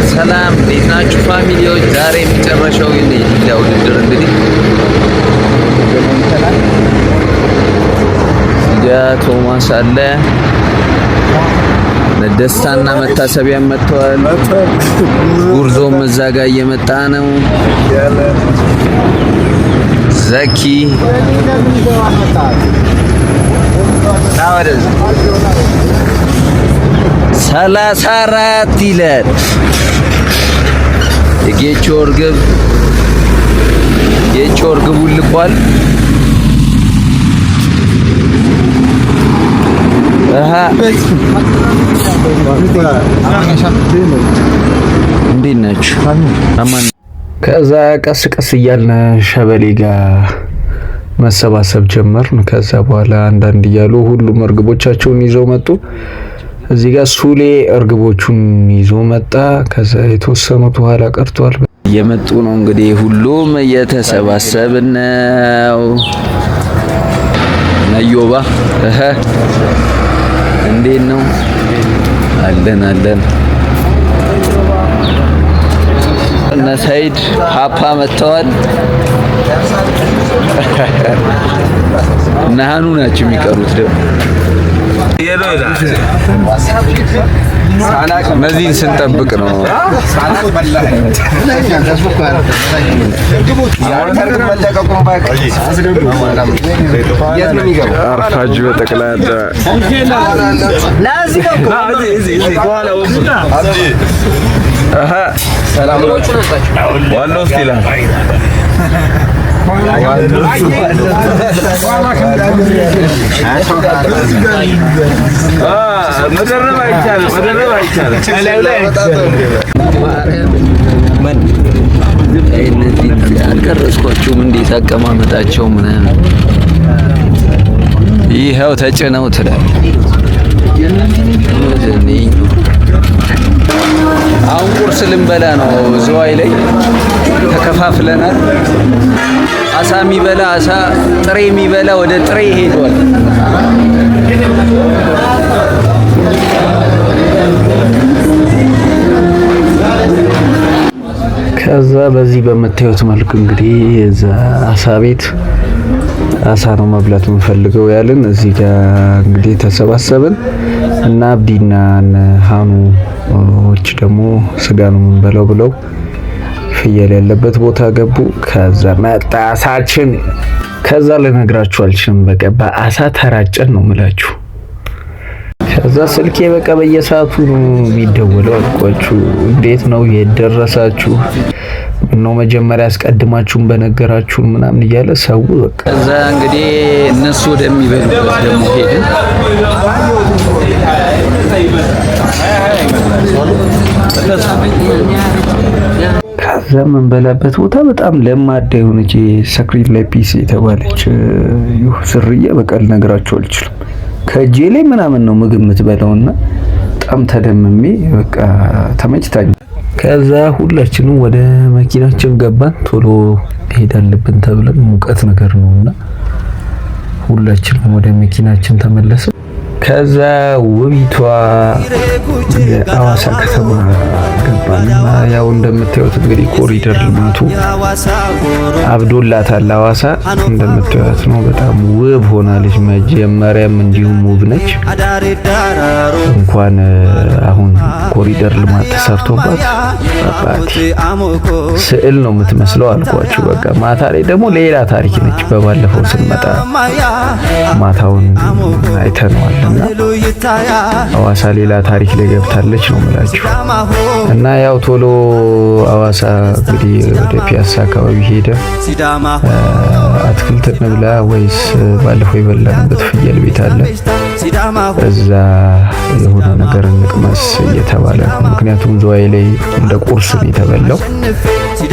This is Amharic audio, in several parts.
ሰላም እንዴት ናችሁ ፋሚሊዎች? ዛሬ የሚጨረሻው የሌላ ውድድር እንግዲህ ቶማስ አለ ለደስታና መታሰቢያ መጥቷል። ጉርዞም እዛ ጋር እየመጣ ነው። ዘኪ ናወደዝ 34 ይላል። የጌቾ እርግብ ልቋል። እንዴት ናችሁ? ከዛ ቀስ ቀስ እያልን ሸበሌ ጋር መሰባሰብ ጀመርን። ከዛ በኋላ አንዳንድ እያሉ ሁሉም እርግቦቻቸውን ይዘው መጡ። እዚህ ጋር ሱሌ እርግቦቹን ይዞ መጣ። ከዛ የተወሰኑት ኋላ ቀርቷል። እየመጡ ነው እንግዲህ ሁሉም እየተሰባሰብን ነው። ነዮባ እንዴት ነው? አለን እነ ሰይድ ፓፓ መጥተዋል። ነሃኑ ናቸው የሚቀሩት ደግሞ እነዚህን ስንጠብቅ ነው። አርፋጅ በጠቅላላ ዋናው ስቲላ መደረብ አይቻልም። እነዚህ አልቀረጽኳቸውም። እንዴት አቀማመጣቸው ምናምን ይኸው ተጭነው ትላለህ። አሁን ቁርስ ልንበላ ነው። ዝዋይ ላይ ተከፋፍለናል። አሳ የሚበላ አሳ፣ ጥሬ የሚበላ ወደ ጥሬ ሄዷል። ከዛ በዚህ በምታዩት መልኩ እንግዲህ እዛ አሳ ቤት አሳ ነው መብላት የምንፈልገው ያልን። እዚህ ጋር እንግዲህ ተሰባሰብን እና አብዲና ሃኑዎች ደግሞ ስጋ ነው የምንበላው ብለው ፍየል ያለበት ቦታ ገቡ። ከዛ መጣ አሳችን። ከዛ ልነግራችሁ አልችልም። በቃ በአሳ ተራጨን ነው የምላችሁ። ከዛ ስልኬ በቃ በየሰዓቱ ነው የሚደወለው። አልኳችሁ እንዴት ነው የደረሳችሁ? ነው መጀመሪያ አስቀድማችሁን በነገራችሁን ምናምን እያለ ሰው በቃ ከዛ እንግዲህ እነሱ ወደሚበሉበት ደግሞ ሄድን። ከዛ የምንበላበት ቦታ በጣም ለማዳ የሆነች ሰክሪት ላይ ፒስ የተባለች ዝርያ በቃ ልነግራችሁ አልችልም። ከእጄ ላይ ምናምን ነው ምግብ የምትበላውና በጣም ተደምሜ በቃ ተመችታኝ። ከዛ ሁላችንም ወደ መኪናችን ገባን። ቶሎ መሄድ አለብን ተብለን ሙቀት ነገር ነውና ሁላችንም ወደ መኪናችን ተመለስን። ከዛ ውቢቷ የአዋሳ ከተማ ገባን። ያው እንደምታዩት እንግዲህ ኮሪደር ልማቱ አብዶላታል። አዋሳ እንደምታዩት ነው። በጣም ውብ ሆናለች። መጀመሪያም እንዲሁም ውብ ነች። እንኳን አሁን ኮሪደር ልማት ተሰርቶባት አባቴ ስዕል ነው የምትመስለው አልኳችሁ። በቃ ማታ ላይ ደግሞ ሌላ ታሪክ ነች። በባለፈው ስንመጣ ማታውን አይተነዋል እና አዋሳ ሌላ ታሪክ ላይ ገብታለች ነው የምላችሁ። እና ያው ቶሎ አዋሳ እንግዲህ ወደ ፒያሳ አካባቢ ሄደ። አትክልት እንብላ ወይስ ባለፈው የበላንበት ፍየል ቤት አለ እዛ የሆነ ነገር እንቅመስ እየተባለ ነው። ምክንያቱም ዝዋይ ላይ እንደ ቁርስ ነው የተበላው።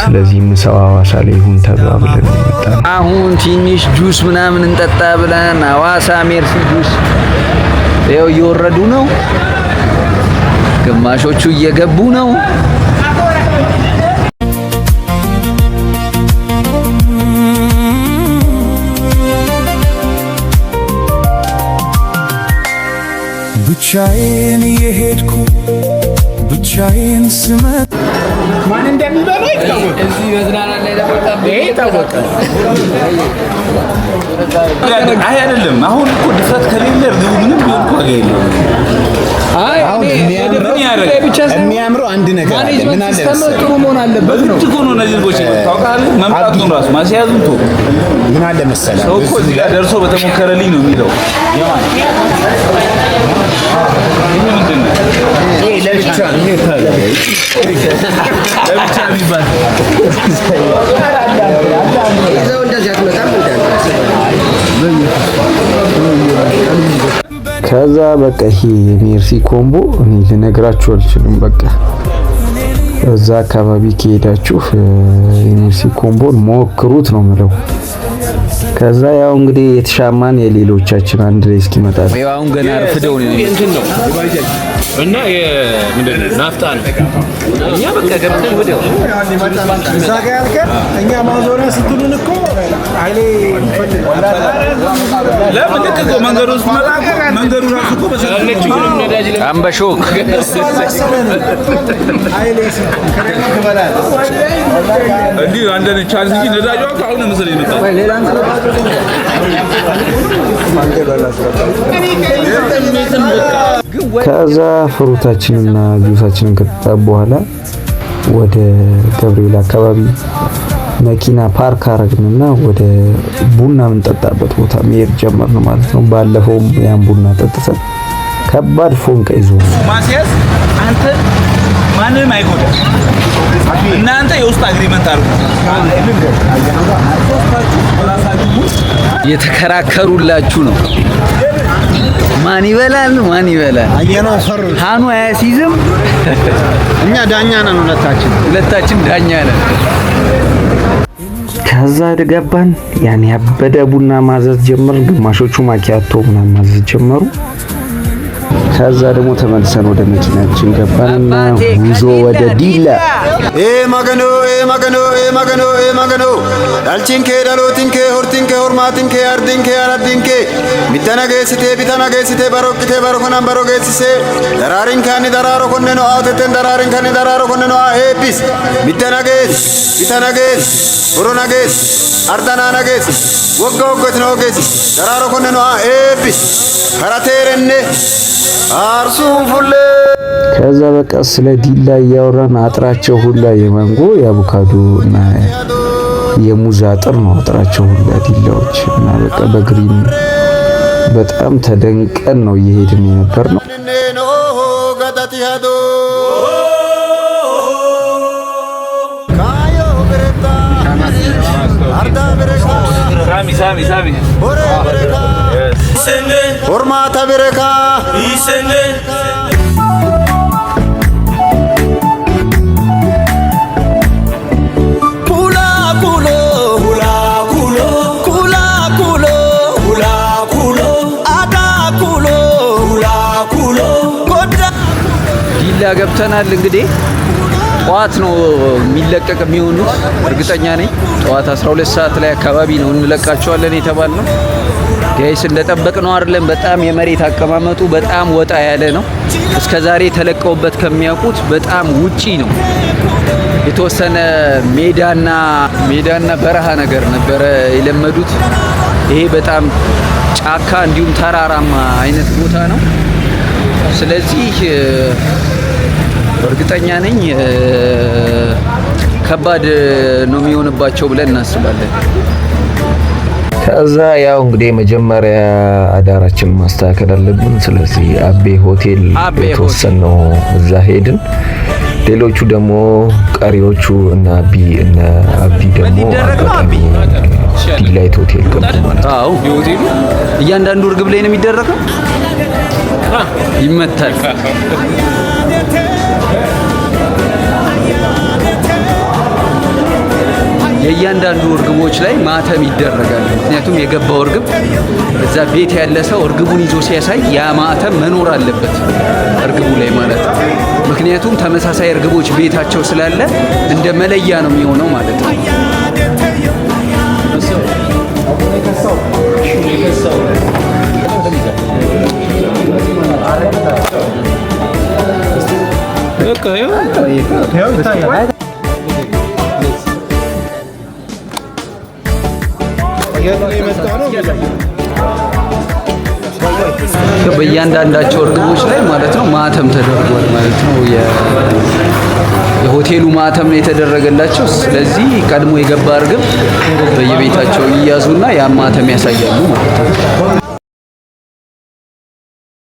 ስለዚህ ምሳው አዋሳ ላይ ይሁን ተባብለን መጣን። አሁን ትንሽ ጁስ ምናምን እንጠጣ ብለን አዋሳ ሜርሲ ጁስ ይኸው እየወረዱ ነው። ግማሾቹ እየገቡ ነው። ብቻዬን የሄድኩ ብቻ ብቻዬን ስመጣ ማን እንደሚበላ ይታወቃል። እዚህ በዝናና ላይ ይታወቃል። አይ አይደለም። አሁን እኮ ድፍረት ከሌለ እርግቡ ምንም ቢሆን እኮ ዋጋ የለውም። አይ አሁን የሚያምረው አንድ ነገር አለ። ምን አለ ጥሩ መሆን አለበት ነው እኮ ነው። እነዚህ ልጆች ታውቃለህ፣ መምጣቱን ራሱ ማስያዙን ቶ ምን አለ መሰለህ ሰው እኮ እዚህ ጋር ደርሶ በተሞከረልኝ ነው የሚለው። የማን ይሄ ምንድን ነው? ይሄ ለብቻ ነው ለብቻ ቢባል ይዘው እንደዚህ አትመጣም። ከዛ በቃ ይሄ የሜርሲ ኮምቦ እኔ ልነግራችሁ አልችልም። በቃ እዛ አካባቢ ከሄዳችሁ የሜርሲ ኮምቦን ሞክሩት ነው የምለው። ከዛ ያው እንግዲህ የተሻማን የሌሎቻችን አንድ ላይ እስኪመጣ ነው። አሁን ገና አርፍደው ነው እና ምንድን ነው ናፍጣ ነው። እኛ በቃ ገብተን ወዲያው እዛ ጋር ያልከን እኛ ማዞሪያ ስትሉን እኮ አይሌ ለምን ልክ እኮ መንገዱ ውስጥ መንገዱ ራሱ እኮ በሰለችው ነዳጅ አምባሾክ አይሌ ከበላል እንዴ አንደን ቻርጅ እንጂ ነዳጁ አሁን መሰለኝ ይመጣል። ሌላ ከዛ ፍሩታችንና ጁሳችንን ከጠጣን በኋላ ወደ ገብርኤል አካባቢ መኪና ፓርክ አረግንና ወደ ቡና የምንጠጣበት ቦታ መሄድ ጀመርን ማለት ነው። ባለፈውም ያን ቡና ጠጥተን ከባድ ፎንቃ ይዞ ማስያዝ አንተ ማንንም አይጎዳም። እናንተ የውስጥ አግሪመንት አድርጉ። የተከራከሩላችሁ ነው። ማን ይበላል ማን ይበላል? አየነው ፈሩ ሃኑ አያሲዝም። እኛ ዳኛ ነን፣ ሁለታችን ዳኛ ነን። ከዛ ገባን። ያን ያበደ ቡና ማዘዝ ጀመርን። ግማሾቹ ማኪያቶ ምናምን ማዘዝ ጀመሩ። ከዛ ደግሞ ተመልሰን ወደ መኪናችን ገባንና ጉዞ ወደ ዲላ ማገኖ ዳልቺንኬ ዳሎቲንኬ ሆርቲንኬ ሆርማቲንኬ አርዲንኬ አራዲንኬ ሚተናገስቴ ቢተናገስቴ ባሮክቴ ባሮኮናን ባሮገስሴ ደራሪንካኒ ደራሮ ኮነኖ አውተተን ደራሪንካኒ ደራሮ ኮነኖ ኤፒስ ሚተናገስ ቢተናገስ ኦሮናገስ አርዳናናገስ ወጋ ወገት ነው ገስ ደራሮ ኮነኖ ኤፒስ ካራቴረነ አርሱ ፉሌ። ከዛ በቃ ስለ ዲላ እያወራን አጥራቸው ሁላ የማንጎ የአቮካዶ እና የሙዝ አጥር ነው አጥራቸው ሁላ ዲላዎች እና በቃ በግሪን በጣም ተደንቀን ነው እየሄድን የነበር ነው። ሳሚ ሆርማታ በረካ ዲላ ገብተናል። እንግዲህ ጠዋት ነው የሚለቀቅ የሚሆኑት እርግጠኛ ነኝ። ጠዋት 12 ሰዓት ላይ አካባቢ ነው እንለቃቸዋለን የተባልነው። ጋይስ እንደጠበቅነው አይደለም። በጣም የመሬት አቀማመጡ በጣም ወጣ ያለ ነው። እስከዛሬ ተለቀውበት ከሚያውቁት በጣም ውጪ ነው። የተወሰነ ሜዳና በረሃ ነገር ነበረ የለመዱት። ይሄ በጣም ጫካ እንዲሁም ተራራማ አይነት ቦታ ነው። ስለዚህ እርግጠኛ ነኝ ከባድ ነው የሚሆንባቸው ብለን እናስባለን። ከዛ ያው እንግዲህ መጀመሪያ አዳራችን ማስተካከል አለብን። ስለዚህ አቤ ሆቴል የተወሰነው እዛ ሄድን። ሌሎቹ ደግሞ ቀሪዎቹ እና አብዲ ደግሞ አጋጣሚ ዲላይት ሆቴል ገቡ ማለት ነው። አዎ ሆቴሉ እያንዳንዱ እርግብ ላይ ነው የሚደረገው። ይመታል። የእያንዳንዱ እርግቦች ላይ ማተም ይደረጋል። ምክንያቱም የገባው እርግብ እዛ ቤት ያለ ሰው እርግቡን ይዞ ሲያሳይ ያ ማተም መኖር አለበት እርግቡ ላይ ማለት ነው። ምክንያቱም ተመሳሳይ እርግቦች ቤታቸው ስላለ እንደ መለያ ነው የሚሆነው ማለት ነው። በቃ በእያንዳንዳቸው እርግቦች ላይ ማለት ነው ማተም ተደርጓል ማለት ነው። የሆቴሉ ማተም ነው የተደረገላቸው። ስለዚህ ቀድሞ የገባ እርግብ በየቤታቸው ይያዙና ያ ማተም ያሳያሉ ማለት ነው።